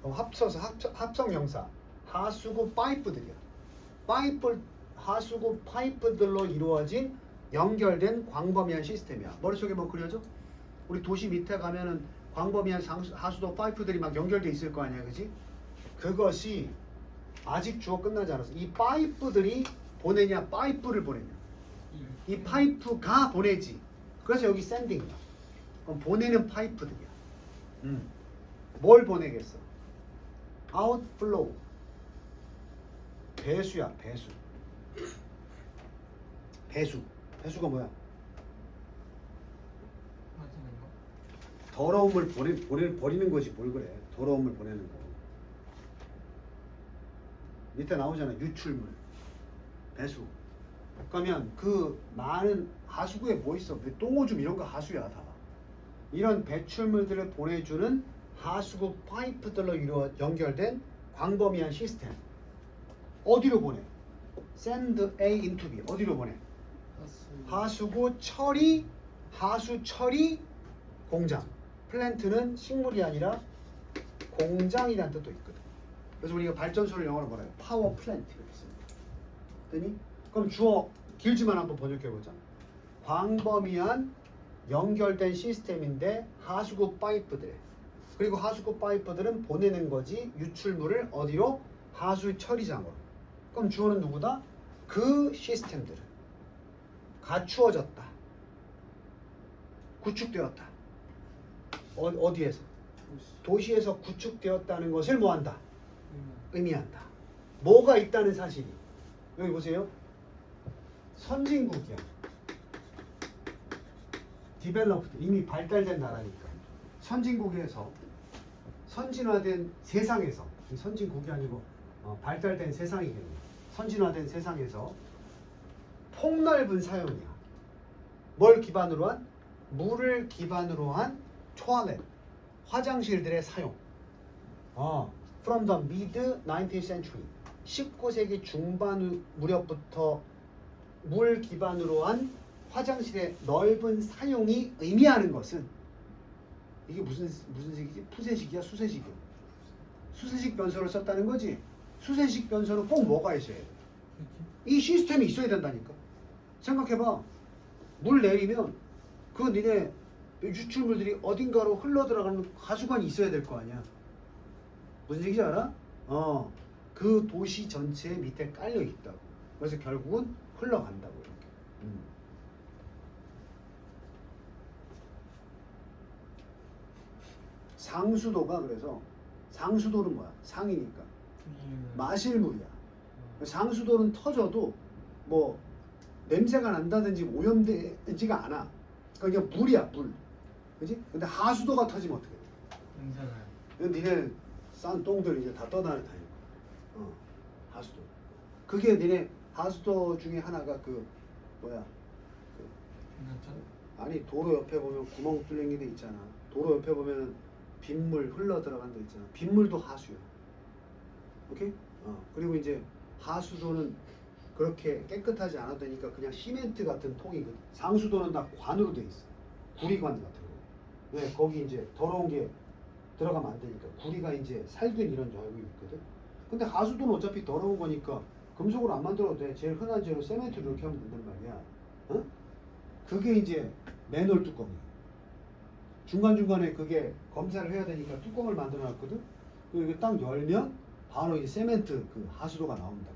그럼 합쳐서 합성명사. 하수구 파이프들이야. 하수구 파이프들로 이루어진 연결된 광범위한 시스템이야. 머릿속에 뭐 그려져? 우리 도시 밑에 가면은 광범위한 하수도 파이프들이 막 연결돼 있을 거 아니야, 그지? 그것이 아직 주어 끝나지 않았어. 이 파이프들이 보내냐, 파이프를 보내냐. 이 파이프가 보내지. 그래서 여기 샌딩이야. 그럼 보내는 파이프들이야. 뭘 보내겠어? outflow. 배수야, 배수. 배수가 뭐야? 빠지는 거? 더러움을 버리는 거지. 뭘 그래? 더러움을 보내는 거. 밑에 나오잖아. 유출물, 배수. 그러면 그 많은 하수구에 뭐 있어? 똥오줌 이런 거 하수야 다. 이런 배출물들을 보내주는 하수구 파이프들로 연결된 광범위한 시스템. 어디로 보내? Send A into B. 어디로 보내? 하수구 처리, 하수 처리 공장. 플랜트는 식물이 아니라 공장이라는 뜻도 있거든. 그래서 우리가 발전소를 영어로 뭐라 해요? 파워 플랜트 이렇게 씁니다. 됐니? 그럼 주어 길지만 한번 번역해 보자. 광범위한 연결된 시스템인데 하수구 파이프들. 그리고 하수구 파이프들은 보내는 거지 유출물을 어디로? 하수 처리장으로. 그럼 주어는 누구다? 그 시스템들은 갖추어졌다. 구축되었다. 어디에서? 도시에서 구축되었다는 것을 뭐한다? 의미한다. 뭐가 있다는 사실이. 여기 보세요. 선진국이야. 디벨롭드 이미 발달된 나라니까. 선진국에서 선진화된 세상에서 선진국이 아니고 발달된 세상이겠네. 선진화된 세상에서 폭넓은 사용이야. 뭘 기반으로 한? 물을 기반으로 한 토일렛, 화장실들의 사용. From the mid 19th century, 19세기 중반 무렵부터 물 기반으로 한 화장실의 넓은 사용이 의미하는 것은 이게 무슨 식이지? 푸세식이야? 수세식이야? 수세식 변소를 썼다는 거지. 수세식 변소는 꼭 뭐가 있어야 돼? 이 시스템이 있어야 된다니까. 생각해봐. 물 내리면 그 니네 유출물들이 어딘가로 흘러 들어가는 하수관이 있어야 될 거 아니야. 무슨 얘기인지 알아? 그 도시 전체 밑에 깔려 있다고. 그래서 결국은 흘러간다고 이렇게. 상수도가 그래서 상수도는 뭐야? 상이니까 마실 물이야. 상수도는 터져도 뭐 냄새가 난다든지 오염되지가 않아. 그러니까 그냥 물이야 물. 그지? 근데 하수도가 터지면 어떻게 돼? 괜찮아요. 니네 싼 똥들 이제 다 떠나다니고. 하수도. 그게 니네 하수도 중에 하나가 그 뭐야? 괜찮죠? 아니 도로 옆에 보면 구멍 뚫린 데 있잖아. 도로 옆에 보면 빗물 흘러 들어간 데 있잖아. 빗물도 하수야. 오케이? 그리고 이제 하수도는 그렇게 깨끗하지 않아도 되니까 그냥 시멘트 같은 통이거든. 상수도는 다 관으로 돼 있어. 구리관 같은 거. 왜? 거기 이제 더러운 게 들어가면 안 되니까. 구리가 이제 살균 이런 줄 알고 있거든. 근데 하수도는 어차피 더러운 거니까 금속으로 안 만들어도 돼. 제일 흔한 재료 세멘트로 이렇게 하면 된단 말이야. 그게 이제 맨홀 뚜껑이야. 중간중간에 그게 검사를 해야 되니까 뚜껑을 만들어 놨거든. 그리고 이거 딱 열면 바로 이 세멘트 그 하수도가 나온다고.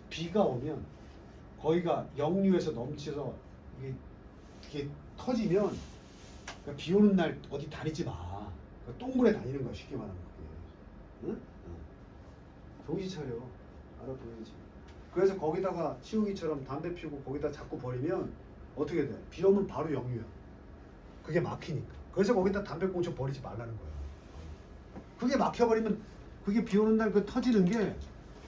비가 오면 거기가 역류해서 넘쳐서 이게 터지면 그러니까 비 오는 날 어디 다니지 마. 그러니까 똥물에 다니는 거야 쉽게 말하면 그게. 응? 정신 차려. 알아보야지. 그래서 거기다가 치우기처럼 담배 피우고 거기다 자꾸 버리면 어떻게 돼? 비 오면 바로 역류야. 그게 막히니까. 그래서 거기다 담배꽁초 버리지 말라는 거야. 그게 막혀버리면 그게 비 오는 날 그 터지는 게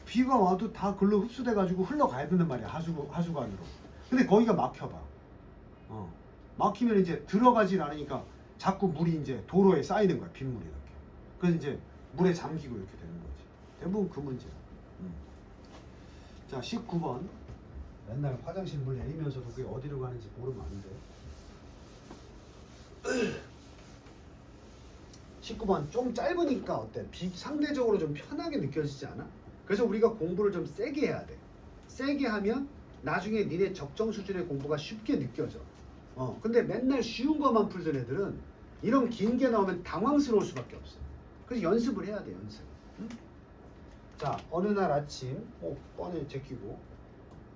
비가 와도 다 글로 흡수돼가지고 흘러가야 된단 말이야. 하수관으로. 근데 거기가 막혀봐. 막히면 이제 들어가질 않으니까 자꾸 물이 이제 도로에 쌓이는 거야. 빗물이 이렇게. 그래서 이제 물에 잠기고 이렇게 되는 거지. 대부분 그 문제야. 자, 19번. 맨날 화장실 물 내리면서도 그게 어디로 가는지 모르면 안 돼. 19번 좀 짧으니까 어때? 상대적으로 좀 편하게 느껴지지 않아? 그래서 우리가 공부를 좀 세게 해야 돼. 세게 하면 나중에 니네 적정 수준의 공부가 쉽게 느껴져. 근데 맨날 쉬운 것만 풀던 애들은 이런 긴 게 나오면 당황스러울 수밖에 없어. 그래서 연습을 해야 돼, 연습. 응? 자, 어느 날 아침, 뻔히 제끼고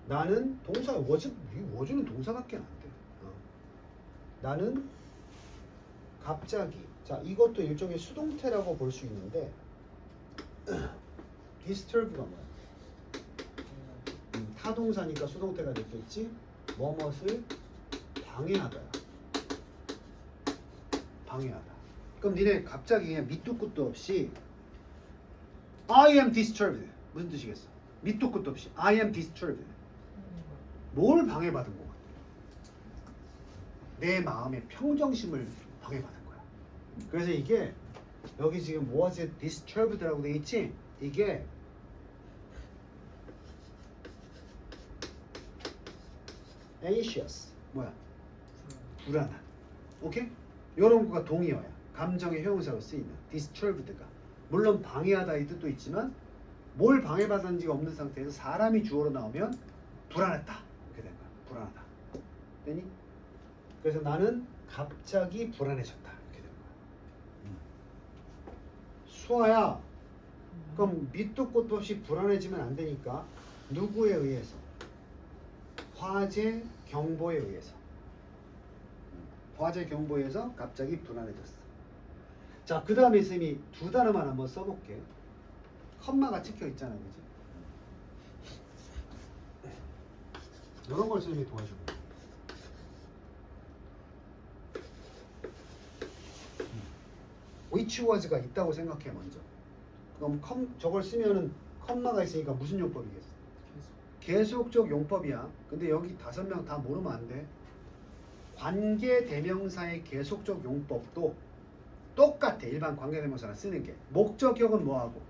나는 동사, 워즈는 동사밖에 안 돼. 나는 갑자기. 자, 이것도 일종의 수동태라고 볼 수 있는데 disturb가 뭐야? 타동사니까 수동태가 됐겠지? 뭐뭇을 방해하다. 방해하다. 그럼 니네 갑자기 그냥 밑도 끝도 없이 I am disturbed. 무슨 뜻이겠어? 밑도 끝도 없이 I am disturbed. 뭘 방해받은 것 같아? 내 마음의 평정심을 방해받은 거야. 그래서 이게 여기 지금 was it disturbed라고 돼 있지? 이게 anxious 뭐야? 불안한. 오케이? 이런 거가 동의어야. 감정의 형용사로 쓰이는 disturbed가. 물론 방해하다 이 뜻도 있지만 뭘 방해받았는지가 없는 상태에서 사람이 주어로 나오면 불안했다 이렇게 된 거야. 불안하다. 되니? 그래서 나는 갑자기 불안해졌다 이렇게 된 거야. 수아야, 그럼 밑도 끝도 없이 불안해지면 안 되니까 누구에 의해서? 화재 경보에 의해서. 화재 경보에 의해서 갑자기 불안해졌어. 자, 그 다음에 선생님이 두 단어만 한번 써볼게. 컴마가 찍혀 있잖아, 그지? 이런 걸 선생님이 도와주고. which was가 있다고 생각해 먼저. 그럼 저걸 쓰면은 컴마가 있으니까 무슨 용법이겠어? 계속적 용법이야. 근데 여기 5명 다 모르면 안 돼. 관계 대명사의 계속적 용법도 똑같아. 일반 관계 대명사랑 쓰는 게. 목적격은 뭐하고?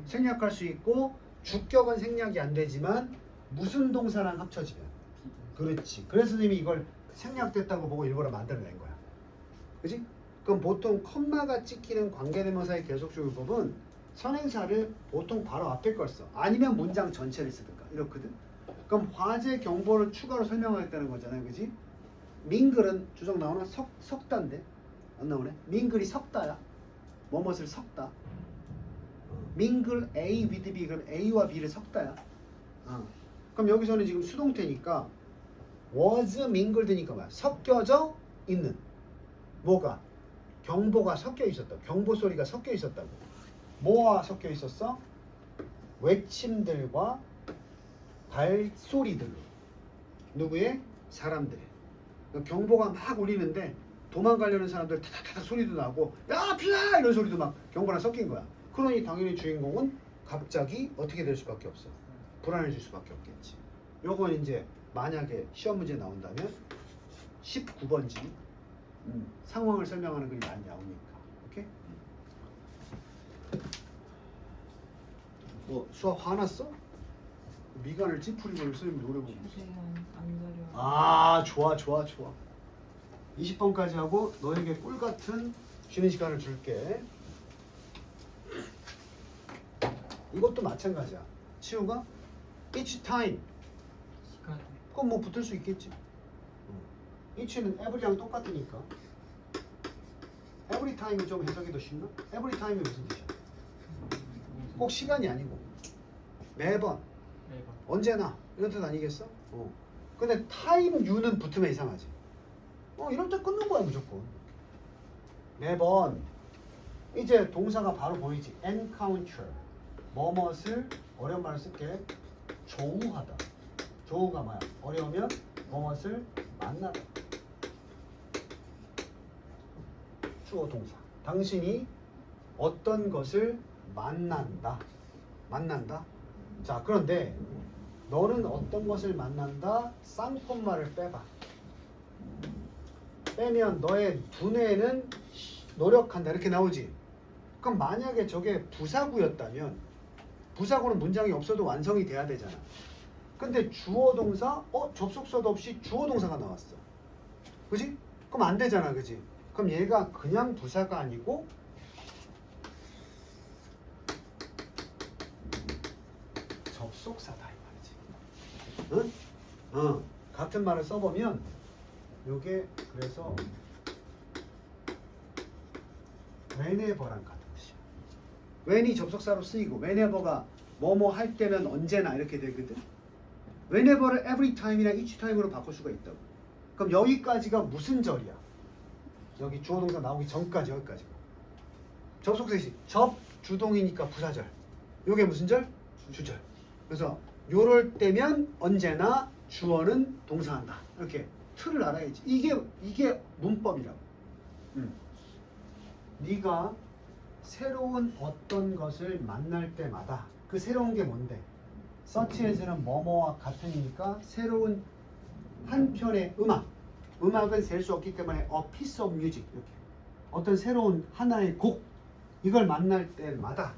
생략할 수 있고 주격은 생략이 안 되지만 무슨 동사랑 합쳐지면? 그렇지. 그래서 선생님이 이걸 생략됐다고 보고 일부러 만들어낸 거야. 그지? 그럼 보통 컴마가 찍히는 관계대명사의 계속적 용법은 선행사를 보통 바로 앞에 걸 써. 아니면 문장 전체를 쓰든가 이렇거든. 그럼 화재 경보를 추가로 설명하겠다는 거잖아요. 그지? 민글은 주석 나오나? 석다인데 안 나오네. 민글이 석다야. 뭐뭇을 석다. 민글 A with B. 그럼 A와 B를 석다야. 그럼 여기서는 지금 수동태니까 was mingled니까 뭐야? 섞여져 있는. 뭐가? 경보가 섞여 있었다. 경보 소리가 섞여 있었다고. 뭐와 섞여 있었어? 외침들과 발소리들로. 누구의? 사람들의. 그러니까 경보가 막 울리는데 도망가려는 사람들 타닥타닥 소리도 나고 야 피라 이런 소리도 막 경보랑 섞인 거야. 그러니 당연히 주인공은 갑자기 어떻게 될 수밖에 없어. 불안해질 수밖에 없겠지. 요건 이제 만약에 시험 문제 나온다면 19번지 상황을 설명하는 글이 많이 나오니까. 오케이? 뭐 수학 화났어? 미간을 찌푸리고 선생님 노래 보고 있어. 아 좋아. 20번까지 하고 너에게 꿀 같은 쉬는 시간을 줄게. 이것도 마찬가지야. 치우가 each time. 시간. 그럼 뭐 붙을 수 있겠지. each는 every랑 똑같으니까. every time이 좀 해석이 더 쉽나? every time이 무슨 뜻이야? 꼭 시간이 아니고 매번, 매번. 언제나 이런 뜻 아니겠어? 근데 time you는 붙으면 이상하지. 이럴 때 끊는 거야 무조건. 매번. 이제 동사가 바로 보이지. encounter. 뭐뭇을 어려운 말을 쓸게. 조우하다. 조우가 뭐야? 어려우면 뭐뭇을 만나다. 주어 동사. 당신이 어떤 것을 만난다. 자, 그런데 너는 어떤 것을 만난다? 쌍콤마를 빼봐. 빼면 너의 두뇌는 노력한다 이렇게 나오지. 그럼 만약에 저게 부사구였다면 부사구는 문장이 없어도 완성이 돼야 되잖아. 근데 주어 동사 접속사도 없이 주어 동사가 나왔어. 그지? 그럼 안 되잖아. 그지? 그럼 얘가 그냥 부사가 아니고 접속사다 이 말이지. 응? 같은 말을 써보면 요게 그래서 whenever랑 같은 뜻이야. when이 접속사로 쓰이고 whenever가 뭐뭐 할 때면 언제나 이렇게 되거든. whenever를 every time이나 each time으로 바꿀 수가 있다고. 그럼 여기까지가 무슨 절이야? 여기 주어 동사 나오기 전까지 여기까지. 접속사시 접 주동이니까 부사절. 요게 무슨 절? 주절. 그래서 요럴 때면 언제나 주어는 동사한다. 이렇게 틀을 알아야지. 이게 문법이라고. 네가 새로운 어떤 것을 만날 때마다 그 새로운 게 뭔데? such as는 뭐뭐와 같으니까 새로운 한 편의 음악은 셀 수 없기 때문에 a piece of music 이렇게 어떤 새로운 하나의 곡 이걸 만날 때마다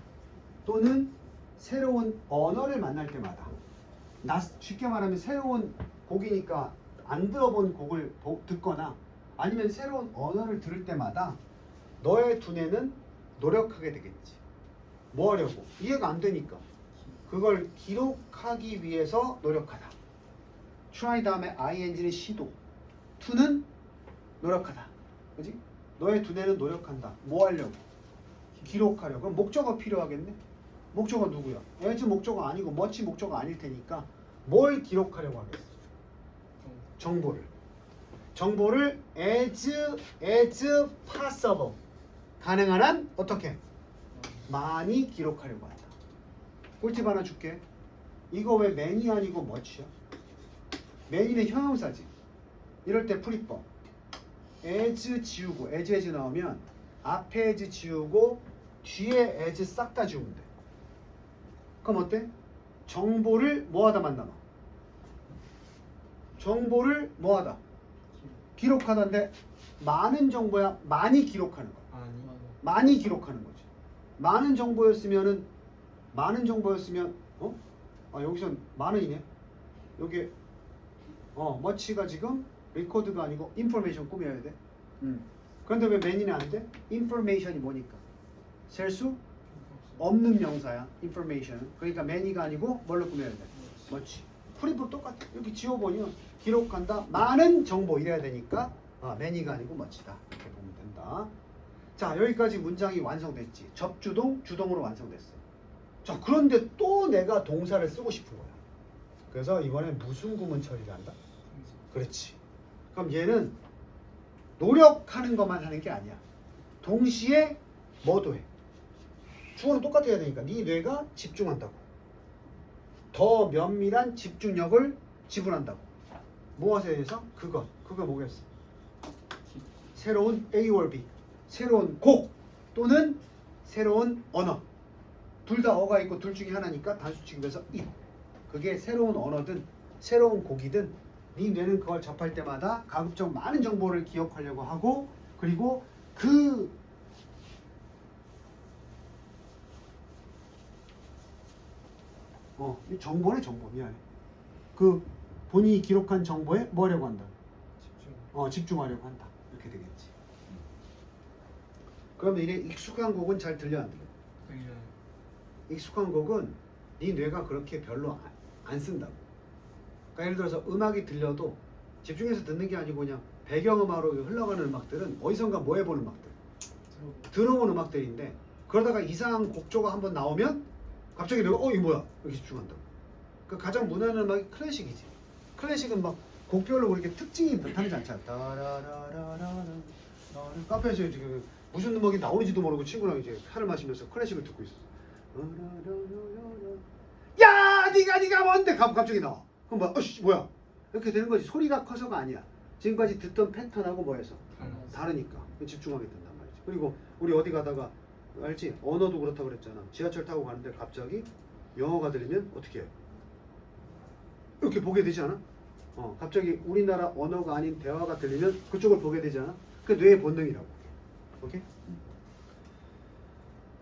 또는 새로운 언어를 만날 때마다 쉽게 말하면 새로운 곡이니까 안 들어본 곡을 듣거나 아니면 새로운 언어를 들을 때마다 너의 두뇌는 노력하게 되겠지. 뭐 하려고? 이해가 안 되니까 그걸 기록하기 위해서 노력하다. try 다음에 ing는 시도, to는 노력하다. 그지? 너의 두뇌는 노력한다. 뭐 하려고? 기록하려고. 그럼 목적어 필요하겠네? 목적어 누구야? as 목적어 아니고 much 목적어 아닐 테니까 뭘 기록하려고 하겠어? 정보를 as possible 가능한 한 어떻게? 많이 기록하려고 한다. 꿀팁 하나 줄게. 이거 왜 many 아니고 much야? many는 형용사지. 이럴 때 풀이법. as 지우고 as 나오면 앞에 as 지우고 뒤에 as 싹 다 지우면 돼. 그럼 어때? 정보를 뭐하다 만나나? 정보를 뭐하다? 기록하다인데 많은 정보야 많이 기록하는 거야. 아니. 많이 기록하는 거지. 많은 정보였으면 여기선 많은이네. 여기 much가 지금 record가 아니고 information 꾸며야 돼. 그런데 왜 many는 안 돼? information이 뭐니까? 셀 수 없는 명사야. information. 그러니까 many가 아니고 뭘로 꾸며야 돼? much. 풀이법 똑같아. 여기 지워보면 기록한다. 많은 정보 이래야 되니까 many가 아니고 much다. 이렇게 보면 된다. 자, 여기까지 문장이 완성됐지. 접주동, 주동으로 완성됐어. 자, 그런데 또 내가 동사를 쓰고 싶은 거야. 그래서 이번엔 무슨 구문 처리를 한다? 그렇지. 그럼 얘는 노력하는 것만 하는 게 아니야. 동시에 뭐도 해. 주어는 똑같아야 되니까 네 뇌가 집중한다고. 더 면밀한 집중력을 지불한다고. 무엇에 대해서? 그거 뭐겠어? 새로운 A or B. 새로운 곡 또는 새로운 언어. 둘 다 어가 있고 둘 중에 하나니까 단수 취급해서 it. 그게 새로운 언어든 새로운 곡이든 네 뇌는 그걸 접할 때마다 가급적 많은 정보를 기억하려고 하고 그리고 이 정보네 정보 미안해. 그 본인이 기록한 정보에 뭐 하려고 한다? 집중하려고 한다. 이렇게 되겠지. 그러면 이래 익숙한 곡은 잘 들려 안 들려? 익숙한 곡은 네 뇌가 그렇게 별로 안 쓴다고. 그러니까 예를 들어서 음악이 들려도 집중해서 듣는 게 아니고 그냥 배경음악으로 흘러가는 음악들은 어디선가 뭐 해본 음악들 들어본 음악들인데 그러다가 이상한 곡조가 한번 나오면 갑자기 내가 이거 뭐야? 이렇게 집중한다고. 그러니까 가장 무난한 음악이 클래식이지. 클래식은 막 곡별로 그렇게 특징이 나타나지 않잖아. 카페에서 지금 무슨 음악이 나오는지도 모르고 친구랑 이제 차를 마시면서 클래식을 듣고 있어. 야, 네가 뭔데? 갑자기 나와. 그럼 뭐야? 이렇게 되는 거지. 소리가 커서가 아니야. 지금까지 듣던 패턴하고 뭐해서 다르니까 집중하게 된단 말이지. 그리고 우리 어디 가다가 알지? 언어도 그렇다고 그랬잖아. 지하철 타고 가는데 갑자기 영어가 들리면 어떻게 해요? 이렇게 보게 되지 않아? 갑자기 우리나라 언어가 아닌 대화가 들리면 그쪽을 보게 되지 않아? 그게 뇌의 본능이라고. 오케이?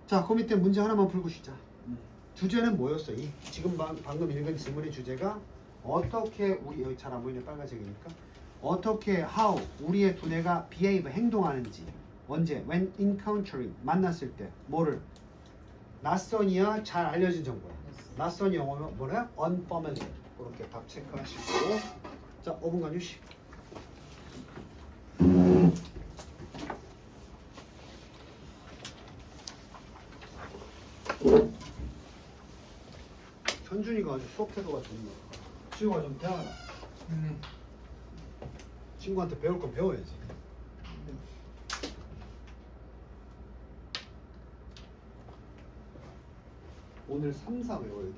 자, 그 밑에 문제 하나만 풀고 쉬자. 주제는 뭐였어? 지금 방금 읽은 질문의 주제가 어떻게 우리 여기 잘 안 보이네 빨간색이니까 어떻게 how 우리의 두뇌가 behave 행동하는지 언제 when encountering 만났을 때 뭐를 낯선이야 잘 알려진 정보야. 낯선 영어로 뭐래? unfamiliar. 그렇게 답 체크하시고 자 5분간 휴식. 현준이가 아주 수업 태도가 좋네. 친구가 좀 대화라. 친구한테 배울 건 배워야지. 오늘 3, 4 외워야 돼.